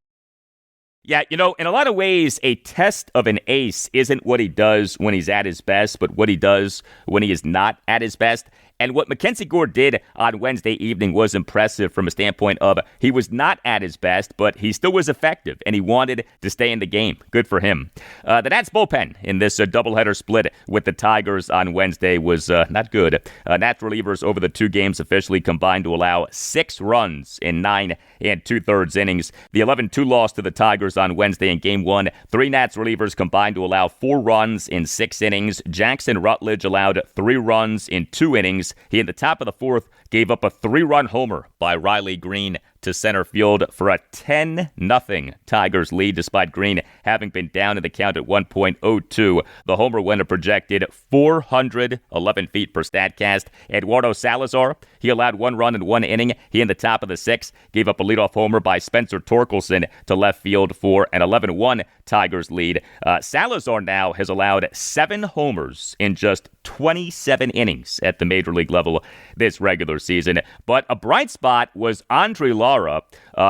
S5: Yeah, in a lot of ways, a test of an ace isn't what he does when he's at his best, but what he does when he is not at his best. And what Mackenzie Gore did on Wednesday evening was impressive from a standpoint of he was not at his best, but he still was effective, and he wanted to stay in the game. Good for him. The Nats bullpen in this doubleheader split with the Tigers on Wednesday was not good. Nats relievers over the two games officially combined to allow 6 runs in 9 2/3 innings. The 11-2 loss to the Tigers on Wednesday in Game 1. 3 Nats relievers combined to allow 4 runs in 6 innings. Jackson Rutledge allowed 3 runs in 2 innings. He, in the top of the 4th, gave up a 3-run homer by Riley Green to center field for a 10-0 Tigers lead, despite Green having been down in the count at 1.02. The homer went a projected 411 feet per StatCast. Eduardo Salazar, he allowed 1 run in 1 inning. He, in the top of the 6th, gave up a leadoff homer by Spencer Torkelson to left field for an 11-1 Tigers lead. Salazar now has allowed 7 homers in just 27 innings at the major league level this regular season. But a bright spot was Andre Lara.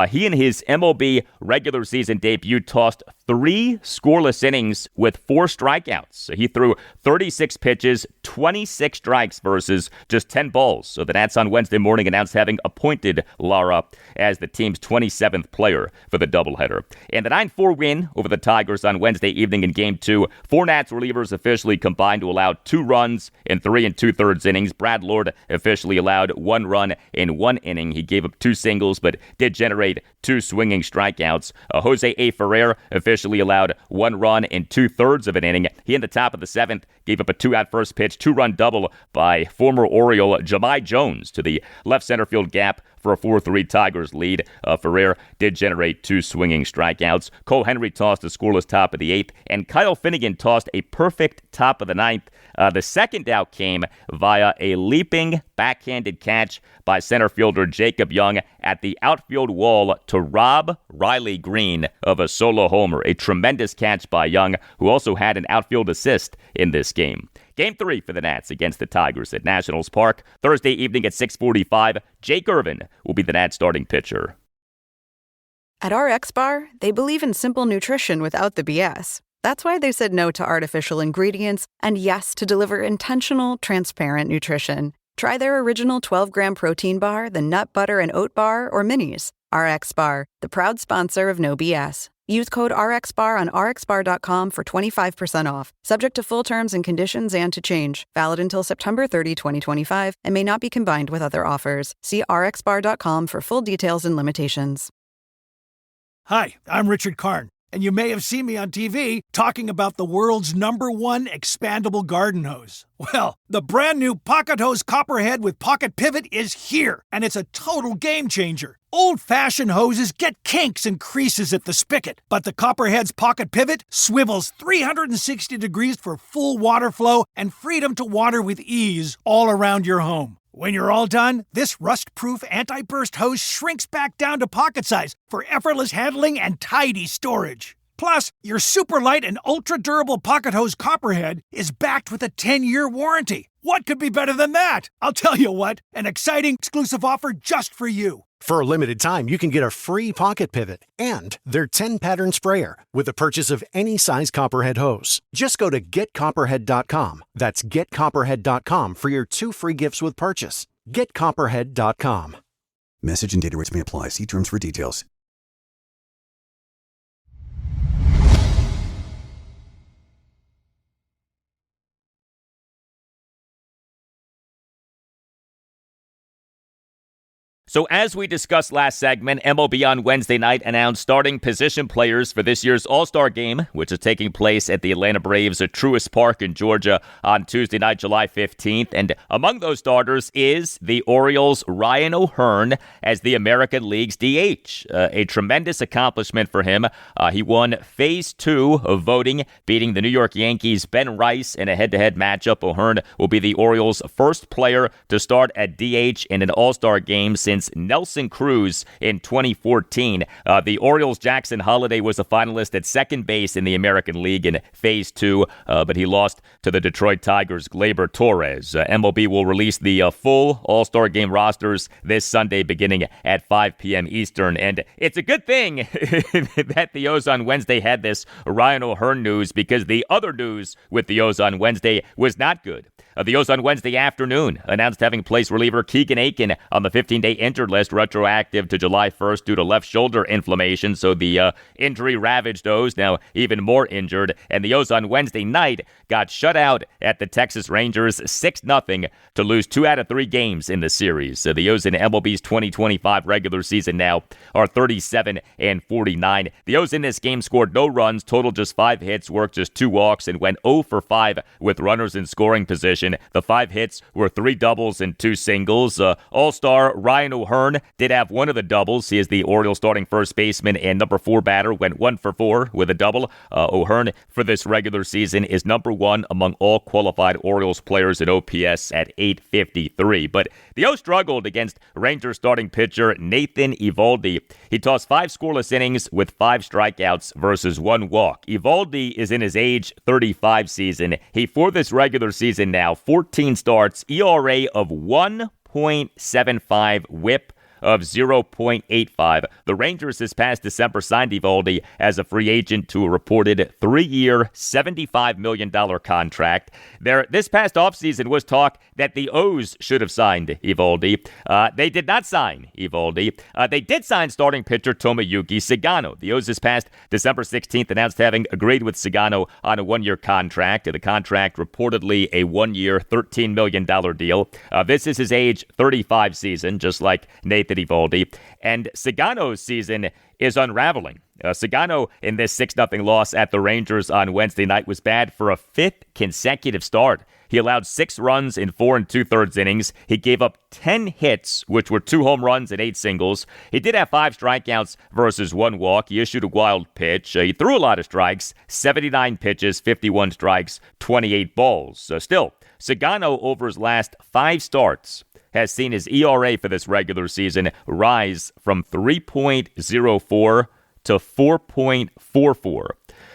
S5: He in his MLB regular season debut tossed 3 scoreless innings with 4 strikeouts. He threw 36 pitches, 26 strikes versus just 10 balls. So the Nats on Wednesday morning announced having appointed Lara as the team's 27th player for the doubleheader. And the 9-4 win over the Tigers on Wednesday evening in Game 2, 4 Nats relievers officially combined to allow 2 runs in 3 2/3 innings. Brad Lord officially allowed 1 run in 1 inning. He gave up 2 singles, but did generate 2 swinging strikeouts. Jose A. Ferrer officially allowed 1 run in 2/3 of an inning. He, in the top of the 7th, gave up a 2-out first pitch, 2-run double by former Oriole Jahmai Jones to the left center field gap for a 4-3 Tigers lead. Ferrer did generate 2 swinging strikeouts. Cole Henry tossed a scoreless top of the 8th, and Kyle Finnegan tossed a perfect top of the 9th. The second out came via a leaping backhanded catch by center fielder Jacob Young at the outfield wall to rob Riley Green of a solo homer. A tremendous catch by Young, who also had an outfield assist in this game. Game 3 for the Nats against the Tigers at Nationals Park. Thursday evening at 6:45, Jake Irvin will be the Nats starting pitcher.
S13: At RX Bar, they believe in simple nutrition without the BS. That's why they said no to artificial ingredients and yes to deliver intentional, transparent nutrition. Try their original 12-gram protein bar, the nut butter and oat bar, or minis. RX Bar, the proud sponsor of No BS. Use code RXBAR on rxbar.com for 25% off. Subject to full terms and conditions and to change. Valid until September 30, 2025, and may not be combined with other offers. See rxbar.com for full details and limitations.
S2: Hi, I'm Richard Karn, and you may have seen me on TV talking about the world's #1 expandable garden hose. Well, the brand new Pocket Hose Copperhead with Pocket Pivot is here, and it's a total game changer. Old-fashioned hoses get kinks and creases at the spigot, but the Copperhead's Pocket Pivot swivels 360 degrees for full water flow and freedom to water with ease all around your home. When you're all done, this rust-proof anti-burst hose shrinks back down to pocket size for effortless handling and tidy storage. Plus, your super light and ultra-durable Pocket Hose Copperhead is backed with a 10-year warranty. What could be better than that? I'll tell you what, an exciting exclusive offer just for you.
S3: For a limited time, you can get a free pocket pivot and their 10-pattern sprayer with the purchase of any size Copperhead hose. Just go to getcopperhead.com. That's getcopperhead.com for your 2 free gifts with purchase. Getcopperhead.com.
S4: Message and data rates may apply. See terms for details.
S5: So as we discussed last segment, MLB on Wednesday night announced starting position players for this year's All-Star Game, which is taking place at the Atlanta Braves at Truist Park in Georgia on Tuesday night, July 15th. And among those starters is the Orioles' Ryan O'Hearn as the American League's DH. A tremendous accomplishment for him. He won Phase 2 of voting, beating the New York Yankees' Ben Rice in a head-to-head matchup. O'Hearn will be the Orioles' first player to start at DH in an All-Star Game since since Nelson Cruz in 2014. The Orioles' Jackson Holliday was a finalist at second base in the American League in Phase 2, but he lost to the Detroit Tigers' Gleyber Torres. MLB will release the full All-Star Game rosters this Sunday beginning at 5 p.m. Eastern. And it's a good thing that the O's on Wednesday had this Ryan O'Hearn news, because the other news with the O's on Wednesday was not good. The O's on Wednesday afternoon announced having placed reliever Keegan Aiken on the 15-day injured list, retroactive to July 1st due to left shoulder inflammation. So the injury-ravaged O's now even more injured. And the O's on Wednesday night got shut out at the Texas Rangers 6-0 to lose 2 out of 3 games in the series. So the O's in MLB's 2025 regular season now are 37-49. The O's in this game scored no runs, totaled just 5 hits, worked just 2 walks, and went 0 for 5 with runners in scoring position. The 5 hits were 3 doubles and 2 singles. All-star Ryan O'Hearn did have one of the doubles. He is the Orioles starting first baseman and number 4 batter, went 1 for 4 with a double. O'Hearn for this regular season is number 1 among all qualified Orioles players in OPS at .853. But the O's struggled against Rangers starting pitcher Nathan Eovaldi. He tossed 5 scoreless innings with 5 strikeouts versus 1 walk. Eovaldi is in his age 35 season. He, for this regular season now, 14 starts, ERA of 1.75, whip of 0.85. The Rangers this past December signed Eovaldi as a free agent to a reported 3-year, $75 million contract. This past offseason was talk that the O's should have signed Eovaldi. They did not sign Eovaldi. They did sign starting pitcher Tomoyuki Sugano. The O's this past December 16th announced having agreed with Sugano on a 1-year contract. The contract reportedly a 1-year, $13 million deal. This is his age 35 season, just like Nathan Eovaldi. And Sugano's season is unraveling. Sugano, in this 6-0 loss at the Rangers on Wednesday night, was bad for a 5th consecutive start. He allowed 6 runs in 4 2/3 innings. He gave up 10 hits, which were 2 home runs and 8 singles. He did have 5 strikeouts versus 1 walk. He issued a wild pitch. He threw a lot of strikes, 79 pitches, 51 strikes, 28 balls. Still, Sugano, over his last 5 starts, has seen his ERA for this regular season rise from 3.04 to 4.44.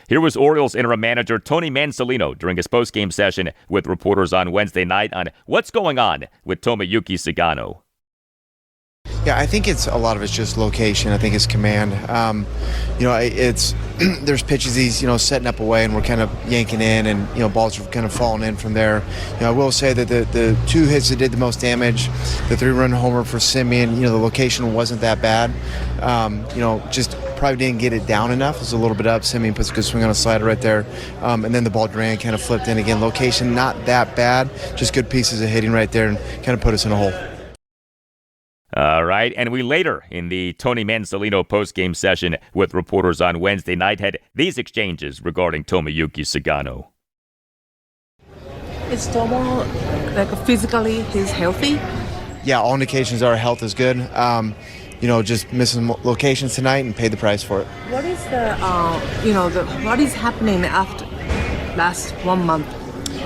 S5: Here was Orioles interim manager Tony Mansolino during his postgame session with reporters on Wednesday night on what's going on with Tomoyuki Sugano.
S14: Yeah, I think a lot of it's just location. I think it's command. It's there's pitches he's setting up away, and we're kind of yanking in, and balls are kind of falling in from there. I will say that the 2 hits that did the most damage, the 3-run homer for Simeon, the location wasn't that bad. Just probably didn't get it down enough. It was a little bit up. Simeon puts a good swing on a slider right there, and then the ball drained, kind of flipped in again. Location not that bad, just good pieces of hitting right there, and kind of put us in a hole.
S5: All right, and we later in the Tony Mansolino postgame session with reporters on Wednesday night had these exchanges regarding Tomoyuki Sugano.
S15: Is Tomo, physically, he's healthy?
S14: Yeah, all indications are health is good. Just missing locations tonight and paid the price for it.
S15: What is what is happening after last 1 month?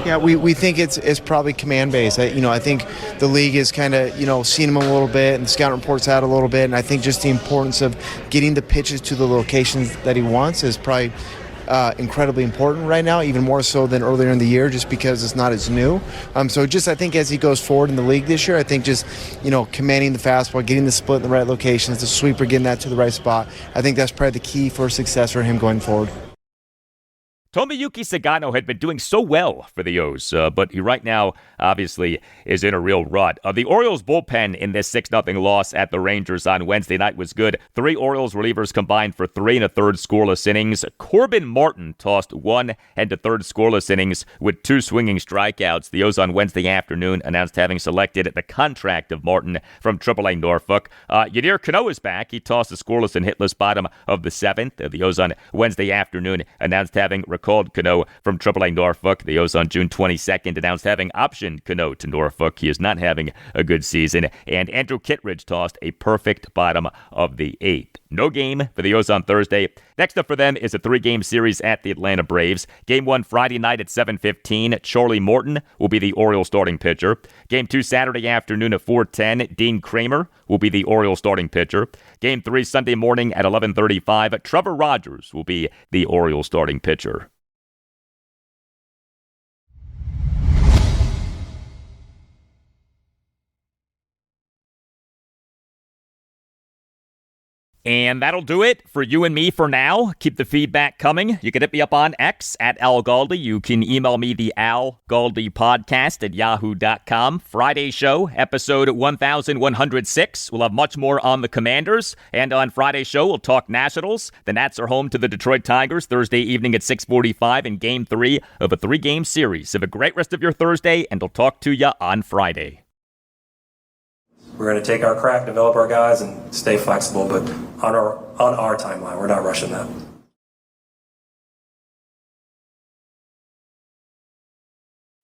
S14: Yeah, we think it's probably command-based. I think the league is kind of, seen him a little bit, and the scout reports out a little bit, and I think just the importance of getting the pitches to the locations that he wants is probably incredibly important right now, even more so than earlier in the year, just because it's not as new. I think as he goes forward in the league this year, I think just, commanding the fastball, getting the split in the right locations, the sweeper, getting that to the right spot, I think that's probably the key for success for him going forward.
S5: Tomoyuki Sugano had been doing so well for the O's, but he right now obviously is in a real rut. The Orioles bullpen in this 6-0 loss at the Rangers on Wednesday night was good. 3 Orioles relievers combined for 3 1/3 scoreless innings. Corbin Martin tossed 1 1/3 scoreless innings with 2 swinging strikeouts. The O's on Wednesday afternoon announced having selected the contract of Martin from AAA Norfolk. Yadier Cano is back. He tossed a scoreless and hitless bottom of the 7th. The O's on Wednesday afternoon announced having called Cano from AAA Norfolk. The O's on June 22nd announced having optioned Cano to Norfolk. He is not having a good season. And Andrew Kittredge tossed a perfect bottom of the 8th. No game for the O's on Thursday. Next up for them is a 3-game series at the Atlanta Braves. Game 1 Friday night at 7:15. Charlie Morton will be the Orioles starting pitcher. Game 2 Saturday afternoon at 4:10. Dean Kramer will be the Orioles starting pitcher. Game 3 Sunday morning at 11:35. Trevor Rogers will be the Orioles starting pitcher. And that'll do it for you and me for now. Keep the feedback coming. You can hit me up on X at Al Galdi. You can email me the Al Galdi podcast at yahoo.com. Friday show, episode 1106. We'll have much more on the Commanders. And on Friday's show, we'll talk Nationals. The Nats are home to the Detroit Tigers Thursday evening at 6:45 in Game 3 of a 3-game series. Have a great rest of your Thursday, and I'll talk to you on Friday.
S7: We're going to take our crack, develop our guys, and stay flexible, but on our timeline. We're not rushing that.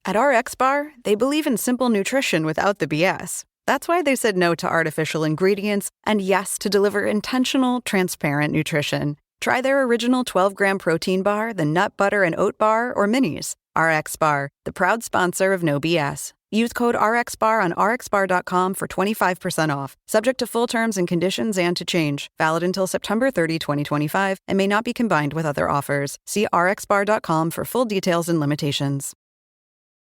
S13: At RX Bar, they believe in simple nutrition without the BS. That's why they said no to artificial ingredients and yes to deliver intentional, transparent nutrition. Try their original 12-gram protein bar, the nut butter and oat bar, or minis. RX Bar, the proud sponsor of No BS. Use code RXBAR on rxbar.com for 25% off. Subject to full terms and conditions and to change. Valid until September 30, 2025, and may not be combined with other offers. See rxbar.com for full details and limitations.